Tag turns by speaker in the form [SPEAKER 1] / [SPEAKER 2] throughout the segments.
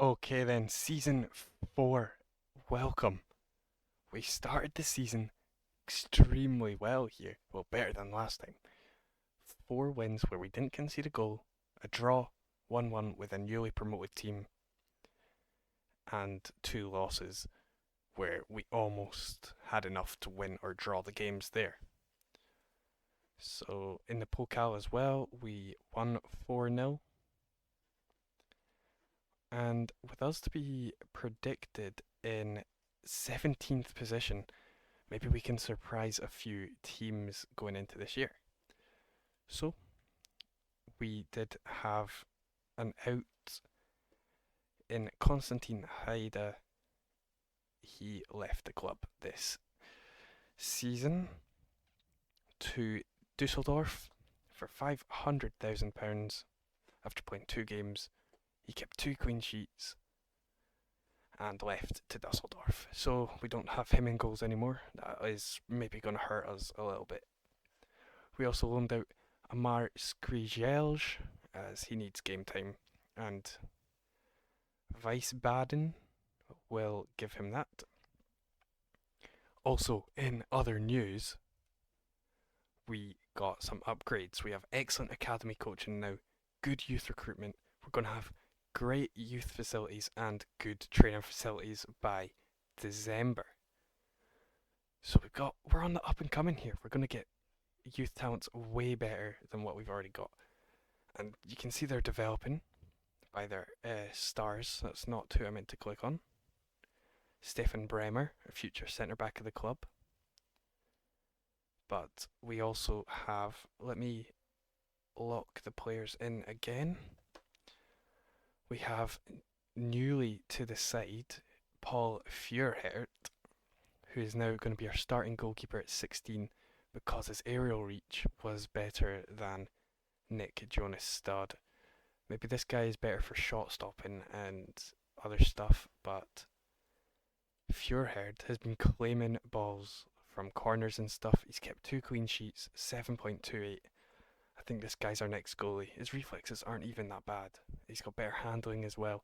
[SPEAKER 1] Okay then, season 4. Welcome. We started the season extremely well here. Well, better than last time. 4 wins where we didn't concede a goal, a draw, 1-1 with a newly promoted team, and 2 losses where we almost had enough to win or draw the games there. So in the Pokal as well, we won 4-0. And with us to be predicted in 17th position, maybe we can surprise a few teams going into this year. So, we did have an out in Konstantin Haida. He left the club this season to Dusseldorf for £500,000 after playing 2 games. He kept 2 clean sheets and left to Dusseldorf. So we don't have him in goals anymore. That is maybe going to hurt us a little bit. We also loaned out Amar Skrijelj as he needs game time, and Wiesbaden will give him that. Also, in other news, we got some upgrades. We have excellent academy coaching now, good youth recruitment. We're going to have great youth facilities and good training facilities by December. So we're on the up and coming here. We're going to get youth talents way better than what we've already got. And you can see they're developing by their stars. That's not who I meant to click on. Stefan Bremer, a future centre back of the club. But we also have, let me lock the players in again. We have newly to the side Paul Feuerhert, who is now going to be our starting goalkeeper at 16 because his aerial reach was better than Nick Jonas Stud. Maybe this guy is better for shot stopping and other stuff, but Feuerherd has been claiming balls from corners and stuff. He's kept 2 clean sheets, 7.28. I think this guy's our next goalie. His reflexes aren't even that bad. He's got better handling as well.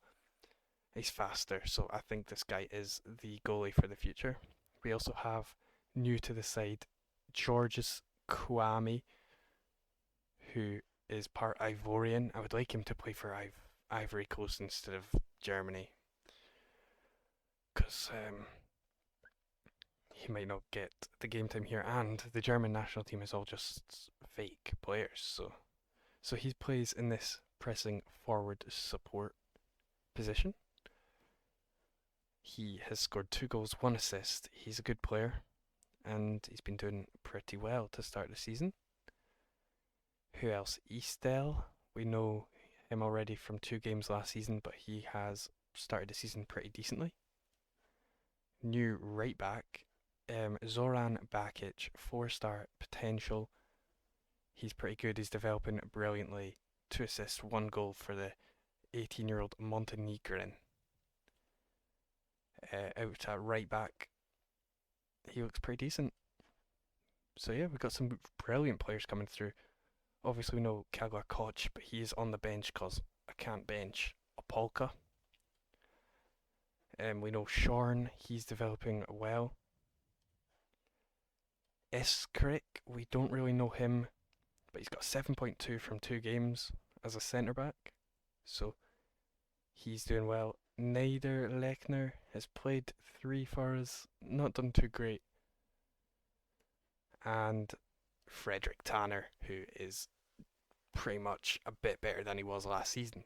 [SPEAKER 1] He's faster, so I think this guy is the goalie for the future. We also have new to the side Georges Kouame, who is part Ivorian. I would like him to play for Ivory Coast instead of Germany, because he might not get the game time here, and the German national team is all just fake players. So he plays in this pressing forward support position. He has scored 2 goals, 1 assist. He's a good player, and he's been doing pretty well to start the season. Who else? Eastel. We know him already from 2 games last season, but he has started the season pretty decently. New right back, Zoran Bakic, 4-star potential. He's pretty good. He's developing brilliantly. 2 assists, 1 goal for the 18-year-old Montenegrin. Out at right back, he looks pretty decent. So yeah, we've got some brilliant players coming through. Obviously, we know Kaglar Koch, but he is on the bench because I can't bench Opolka. We know Shorn, he's developing well. Eskrik, we don't really know him, but he's got 7.2 from 2 games as a centre back, so he's doing well. Neider Lechner has played 3 for us, not done too great. And Frederick Tanner, who is pretty much a bit better than he was last season.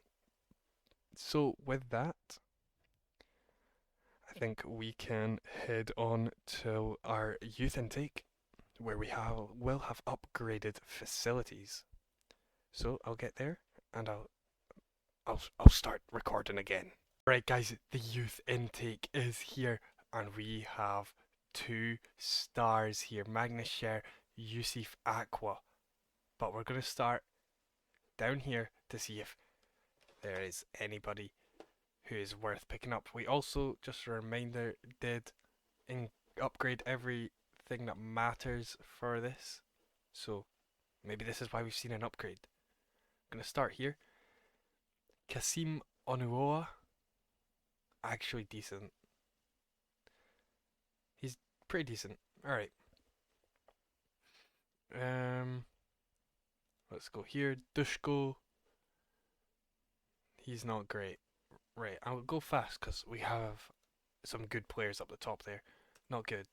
[SPEAKER 1] So with that, I think we can head on to our youth intake, where will have upgraded facilities. So I'll get there and I'll start recording again. Right, guys, the youth intake is here, and we have 2 stars here: Magnus Scher, Yusuf Aqua. But we're gonna start down here to see if there is anybody who is worth picking up. We also, just a reminder, did upgrade everything that matters for this. So maybe this is why we've seen an upgrade. I'm going to start here. Kasim Onuoa, actually decent. He's pretty decent. Alright. Um, let's go here. Dushko. He's not great. Right, I'll go fast because we have some good players up the top there. Not good.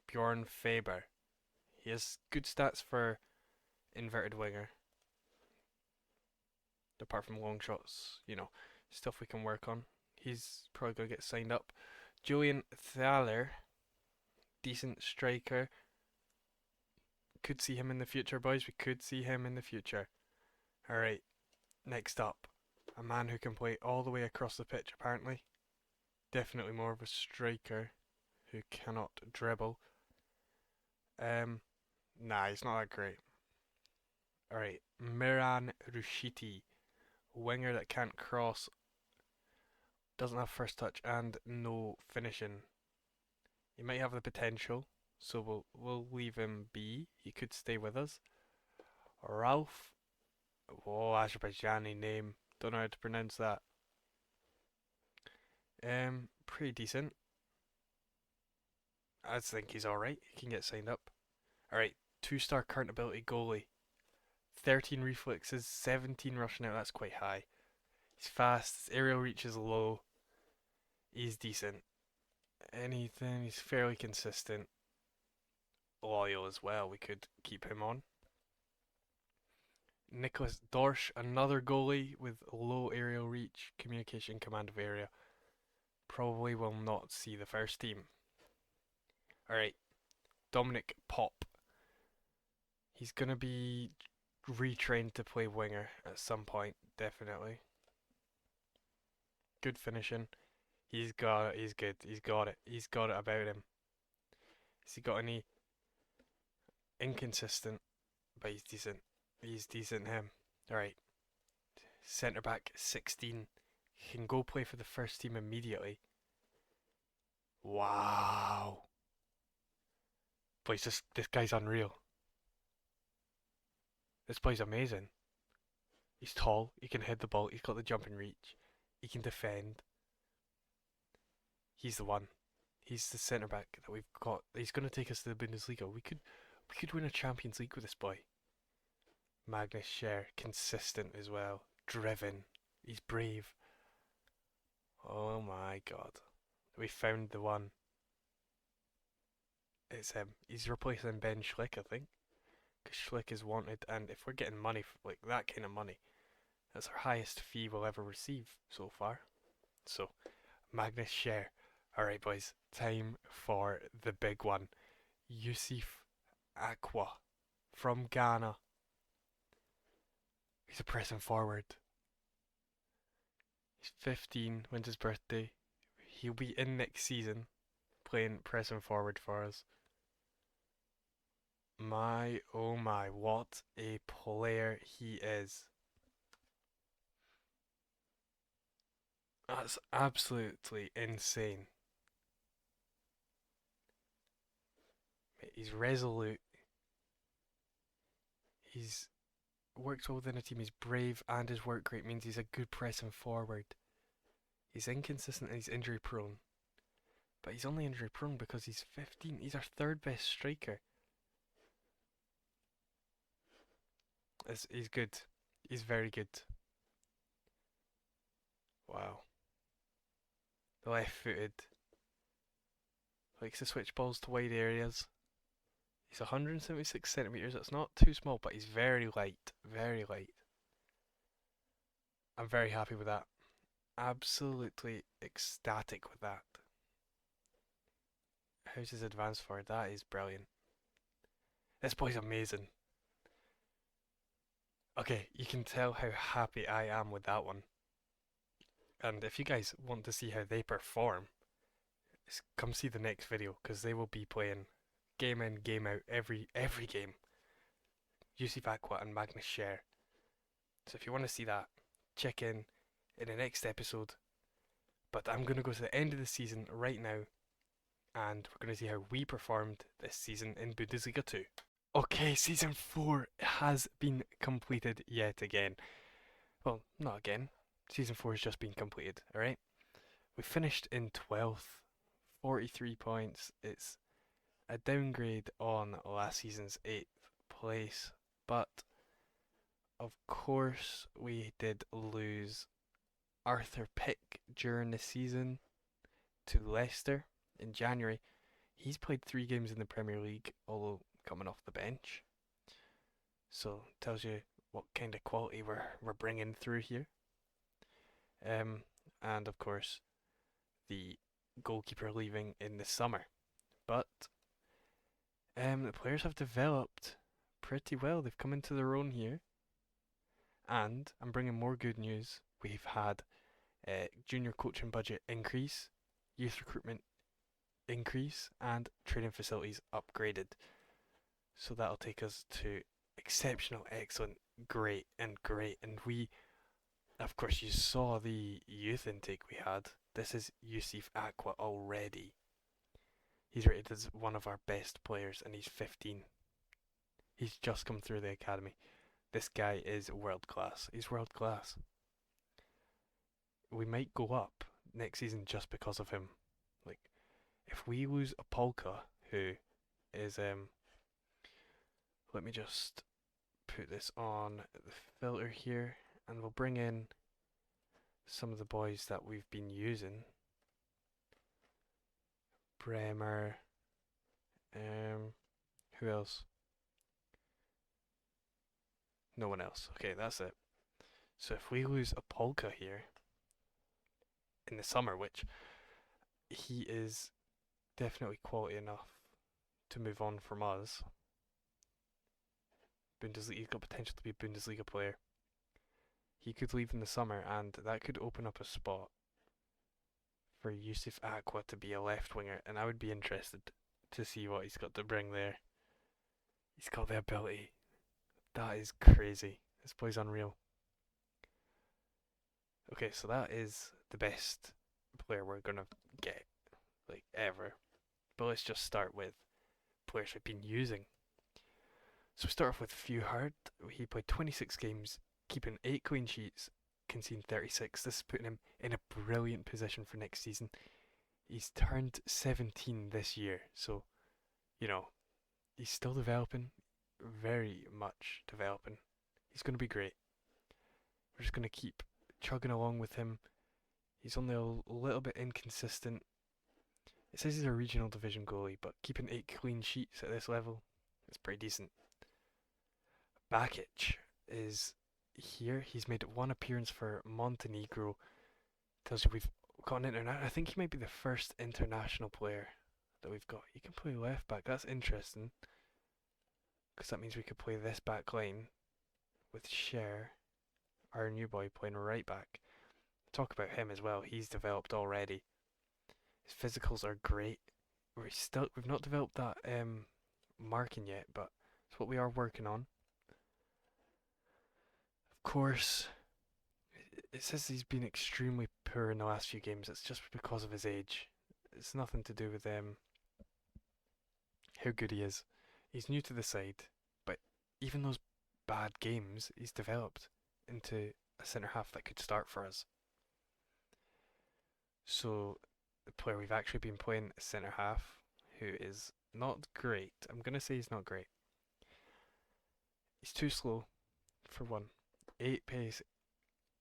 [SPEAKER 1] Bjorn Faber. He has good stats for inverted winger. Apart from long shots, stuff we can work on. He's probably going to get signed up. Julian Thaler. Decent striker. Could see him in the future, boys. We could see him in the future. Alright, next up. A man who can play all the way across the pitch, apparently. Definitely more of a striker who cannot dribble. Nah, he's not that great. Alright, Miran Rushiti. Winger that can't cross, doesn't have first touch, and no finishing. He might have the potential, so we'll leave him be. He could stay with us. Ralph, Azerbaijani name. Don't know how to pronounce that. Pretty decent. I think he's alright. He can get signed up. Alright, 2-star current ability goalie. 13 reflexes, 17 rushing out. That's quite high. He's fast. His aerial reach is low. He's decent. Anything. He's fairly consistent. Loyal as well. We could keep him on. Nicholas Dorsch, another goalie with low aerial reach, communication, command of area. Probably will not see the first team. Alright, Dominic Pop. He's going to be retrained to play winger at some point, definitely. Good finishing. He's got it, he's good, he's got it about him. Has he got any inconsistent, but he's decent. He's decent, him. Alright. Centre back 16. He can go play for the first team immediately. Wow. Boys, this guy's unreal. This boy's amazing. He's tall, he can hit the ball, he's got the jumping reach, he can defend. He's the one. He's the centre back that we've got. He's going to take us to the Bundesliga. We could win a Champions League with this boy. Magnus Scher, consistent as well. Driven. He's brave. Oh my god. We found the one. It's him. He's replacing Ben Schlick, I think. Because Schlick is wanted, and if we're getting money, like that kind of money, that's our highest fee we'll ever receive so far. So, Magnus Scher. Alright, boys. Time for the big one. Yusuf Aqua from Ghana. He's a pressing forward. He's 15, when's his birthday? He'll be in next season playing pressing forward for us. My oh my, what a player he is. That's absolutely insane. He's resolute. He's works well within a team. He's brave, and his work rate means he's a good pressing forward. He's inconsistent and he's injury prone. But he's only injury prone because he's 15. He's our third best striker. He's good. He's very good. Wow. The left footed. Likes to switch balls to wide areas. He's 176 centimetres. That's not too small, but he's very light. Very light. I'm very happy with that. Absolutely ecstatic with that. How's his advance for? That is brilliant. This boy's amazing. Okay, you can tell how happy I am with that one. And if you guys want to see how they perform, come see the next video, because they will be playing game in, game out, every game. Yusuf Aqua and Magnus Scher. So if you want to see that, check in the next episode. But I'm going to go to the end of the season right now, and we're going to see how we performed this season in Bundesliga 2. Okay, season 4 has been completed yet again. Well, not again. Season 4 has just been completed, alright? We finished in 12th, 43 points. It's a downgrade on last season's 8th place, but of course we did lose Arthur Pick during the season to Leicester in January. He's played 3 games in the Premier League, although coming off the bench. So tells you what kind of quality we're bringing through here. And of course the goalkeeper leaving in the summer. But the players have developed pretty well. They've come into their own here. And I'm bringing more good news. We've had junior coaching budget increase, youth recruitment increase, and training facilities upgraded. So that'll take us to exceptional, excellent, great, and great. And we, of course, you saw the youth intake we had. This is Yusuf Aqua already. He's rated as one of our best players, and he's 15. He's just come through the academy. This guy is world class. He's world class. We might go up next season just because of him. Like, if we lose a Polka, who is let me just put this on the filter here, and we'll bring in some of the boys that we've been using. Bremer, who else? No one else. Okay, that's it. So if we lose a Polka here in the summer, which he is definitely quality enough to move on from us. Bundesliga, he's got potential to be a Bundesliga player. He could leave in the summer, and that could open up a spot for Yusuf Aqua to be a left winger, and I would be interested to see what he's got to bring there. He's got the ability. That is crazy. This boy's unreal. Okay, so that is the best player we're gonna get, like, ever. But let's just start with players we've been using. So we start off with Feuhard. He played 26 games, keeping 8 clean sheets, conceding 36. This is putting him in a brilliant position for next season. He's turned 17 this year, so, you know, he's still developing, very much developing. He's going to be great. We're just going to keep chugging along with him. He's only a little bit inconsistent. It says he's a regional division goalie, but keeping 8 clean sheets at this level is pretty decent. Bakic is here. He's made 1 appearance for Montenegro. Tells you we've got an international. I think he might be the first international player that we've got. He can play left back. That's interesting, because that means we could play this back line with Cher, our new boy, playing right back. Talk about him as well. He's developed already. His physicals are great. We've not developed that marking yet, but it's what we are working on. Of course, it says he's been extremely poor in the last few games. It's just because of his age. It's nothing to do with how good he is. He's new to the side, but even those bad games, he's developed into a centre half that could start for us. So the player we've actually been playing centre half, who is not great. I'm gonna say he's not great. He's too slow, for one. 8 pace.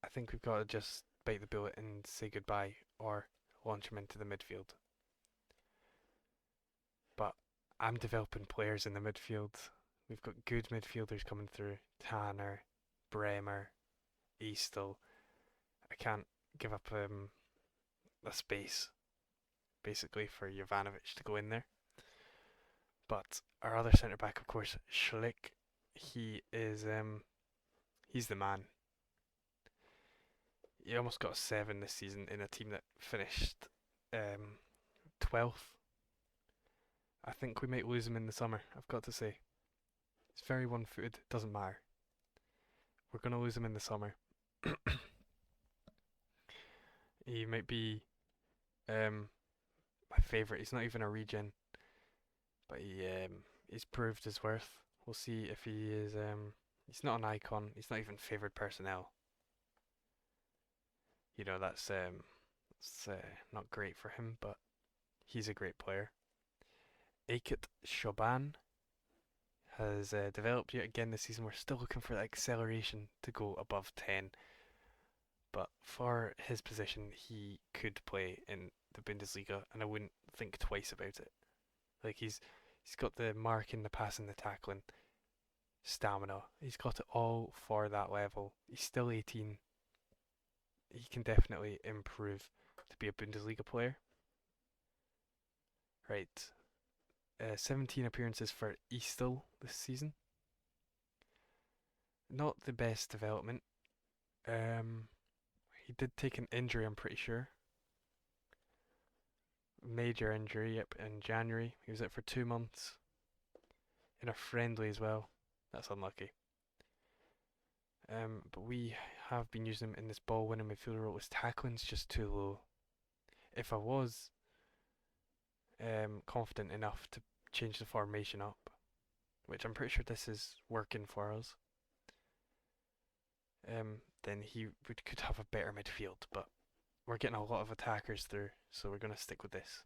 [SPEAKER 1] I think we've got to just bite the bullet and say goodbye, or launch him into the midfield. But I'm developing players in the midfield. We've got good midfielders coming through. Tanner, Bremer, Eastel. I can't give up a space, basically, for Jovanovic to go in there. But our other centre back, of course, Schlick. He is he's the man. He almost got a 7 this season in a team that finished 12th. I think we might lose him in the summer, I've got to say. He's very one-footed, doesn't matter. We're going to lose him in the summer. He might be my favourite. He's not even a regen, but he's proved his worth. We'll see if he is. He's not an icon. He's not even favoured personnel. that's not great for him, but he's a great player. Akit Shaban has developed yet again this season. We're still looking for that acceleration to go above 10, but for his position, he could play in the Bundesliga, and I wouldn't think twice about it. Like he's got the marking, the passing, the tackling, stamina. He's got it all for that level. He's still 18. He can definitely improve to be a Bundesliga player. Right. 17 appearances for Eastel this season. Not the best development. Um, he did take an injury, I'm pretty sure. Major injury, yep, in January. He was out for 2 months. In a friendly as well. That's unlucky. But we have been using him in this ball winning midfielder role. His tackling's just too low. If I was confident enough to change the formation up, which I'm pretty sure this is working for us, then he could have a better midfield. But we're getting a lot of attackers through, so we're going to stick with this.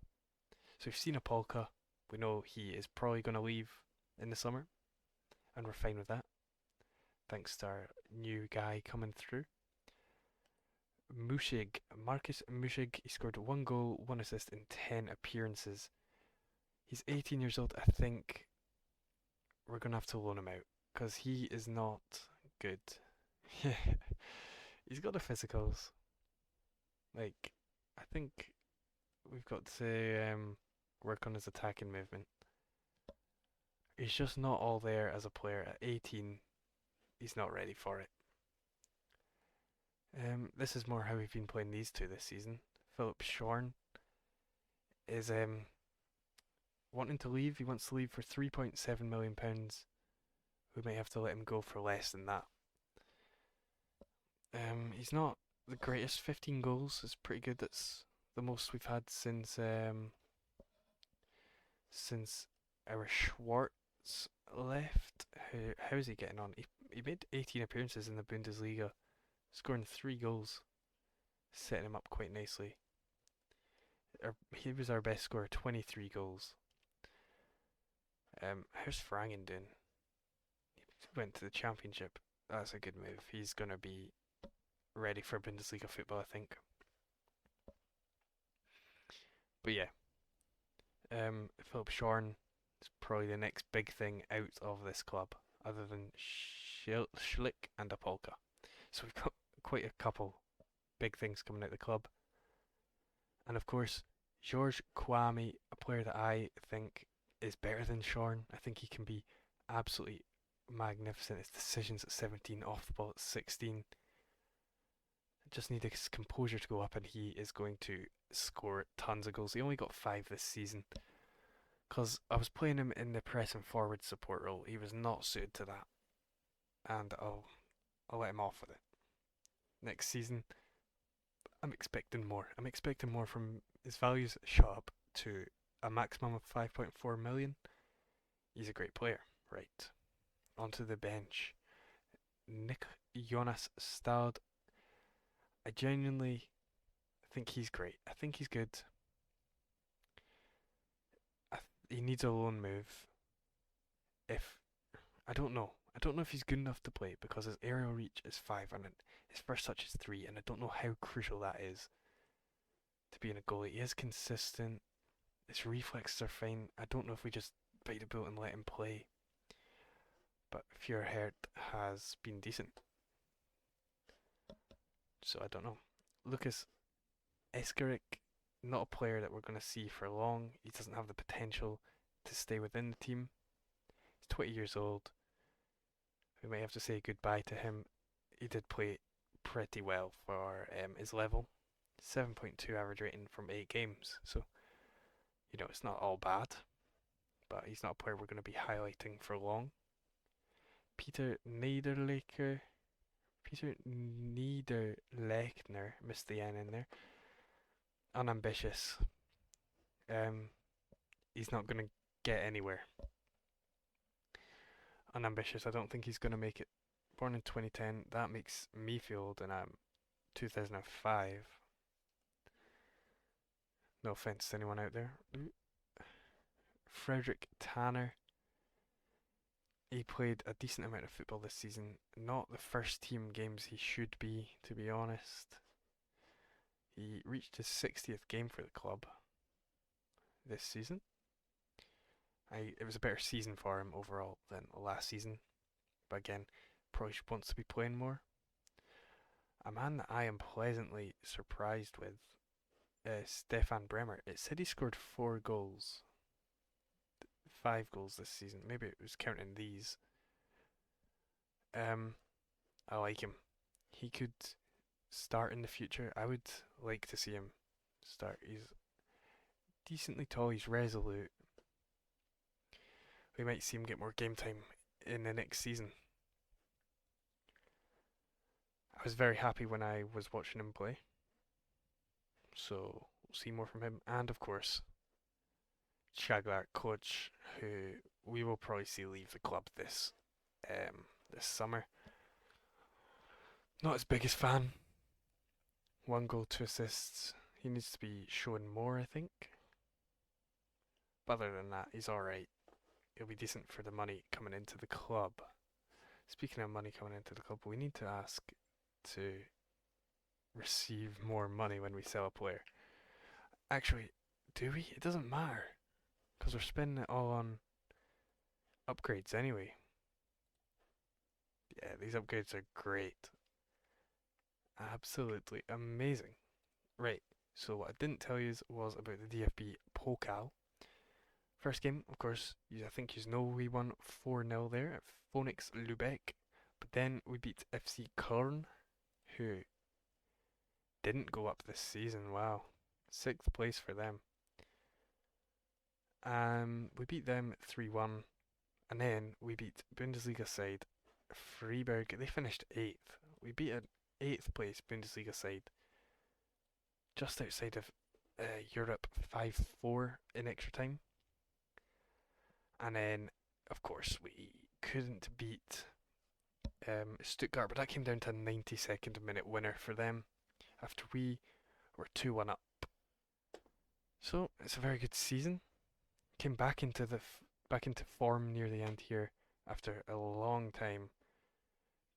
[SPEAKER 1] So we've seen a Polka. We know he is probably going to leave in the summer, and we're fine with that. Thanks to our new guy coming through. Mushig, Marcus Mushig, he scored 1 goal, 1 assist in 10 appearances. He's 18 years old. I think we're going to have to loan him out because he is not good. He's got the physicals. Like, I think we've got to work on his attacking movement. He's just not all there as a player. At 18, he's not ready for it. This is more how we've been playing these two this season. Philip Schorn is wanting to leave. He wants to leave for £3.7 million. We might have to let him go for less than that. He's not the greatest. 15 goals is pretty good. That's the most we've had since our Schwartz left. How's he getting on? He made 18 appearances in the Bundesliga, scoring 3 goals, setting him up quite nicely. He was our best scorer, 23 goals. How's Frangen doing? He went to the championship. That's a good move. He's gonna be ready for Bundesliga football, I think. But yeah, Philip Schorn is probably the next big thing out of this club, other than Schlick and Apolka. So we've got quite a couple big things coming out of the club. And of course, George Kwame, a player that I think is better than Schorn. I think he can be absolutely magnificent. His decisions at 17, off the ball at 16. Just need his composure to go up, and he is going to score tons of goals. He only got 5 this season because I was playing him in the press and forward support role. He was not suited to that, and I'll let him off with it. Next season, I'm expecting more. I'm expecting more from his values shot up to a maximum of 5.4 million. He's a great player. Right. Onto the bench. Nick Jonas Stad. I genuinely think he's great. I think he's good. He needs a loan move. If I don't know. I don't know if he's good enough to play because his aerial reach is 5 and his first touch is 3, and I don't know how crucial that is to being a goalie. He is consistent. His reflexes are fine. I don't know if we just bite the bullet and let him play. But Feuerherd has been decent. So I don't know. Lucas Eskerich, not a player that we're going to see for long. He doesn't have the potential to stay within the team. He's 20 years old. We might have to say goodbye to him. He did play pretty well for his level. 7.2 average rating from 8 games. So, it's not all bad. But he's not a player we're going to be highlighting for long. Peter Niederlechner, missed the N in there. Unambitious. He's not going to get anywhere. Unambitious. I don't think he's going to make it. Born in 2010, that makes me feel old, and I'm 2005. No offense to anyone out there. Frederick Tanner. He played a decent amount of football this season. Not the first team games he should be, to be honest. He reached his 60th game for the club this season. It was a better season for him overall than last season. But again, probably wants to be playing more. A man that I am pleasantly surprised with, Stefan Bremer. It said he scored 4 goals, 5 goals this season. Maybe it was counting these. I like him. He could start in the future. I would like to see him start. He's decently tall. He's resolute. We might see him get more game time in the next season. I was very happy when I was watching him play. So we'll see more from him. And of course, Chaglar Koch, who we will probably see leave the club this summer. Not his biggest fan. 1 goal, 2 assists. He needs to be showing more, I think. But other than that, he's alright. He'll be decent for the money coming into the club. Speaking of money coming into the club, we need to ask to receive more money when we sell a player. Actually, do we? It doesn't matter, because we're spending it all on upgrades anyway. Yeah, these upgrades are great. Absolutely amazing. Right, so what I didn't tell you was about the DFB Pokal. First game, of course, I think you know we won 4-0 there at Phoenix Lubeck. But then we beat FC Köln, who didn't go up this season. Wow. 6th place for them. We beat them 3-1. And then we beat Bundesliga side Freiburg. They finished 8th. We beat an 8th place Bundesliga side just outside of Europe 5-4 in extra time. And then, of course, we couldn't beat Stuttgart, but that came down to a 92nd minute winner for them after we were 2-1 up. So it's a very good season. Came back into form near the end here after a long time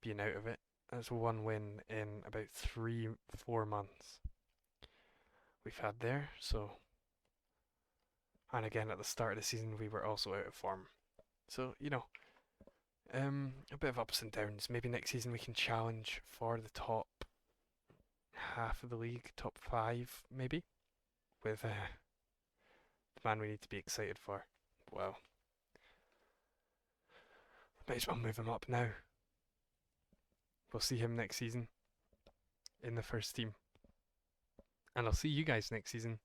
[SPEAKER 1] being out of it. That's 1 win in about 3-4 months we've had there. So, and again at the start of the season we were also out of form. So a bit of ups and downs. Maybe next season we can challenge for the top half of the league, top 5 maybe, with the man we need to be excited for. Well, might as well move him up now. We'll see him next season in the first team. And I'll see you guys next season.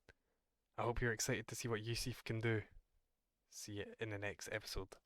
[SPEAKER 1] I hope you're excited to see what Yusuf can do. See you in the next episode.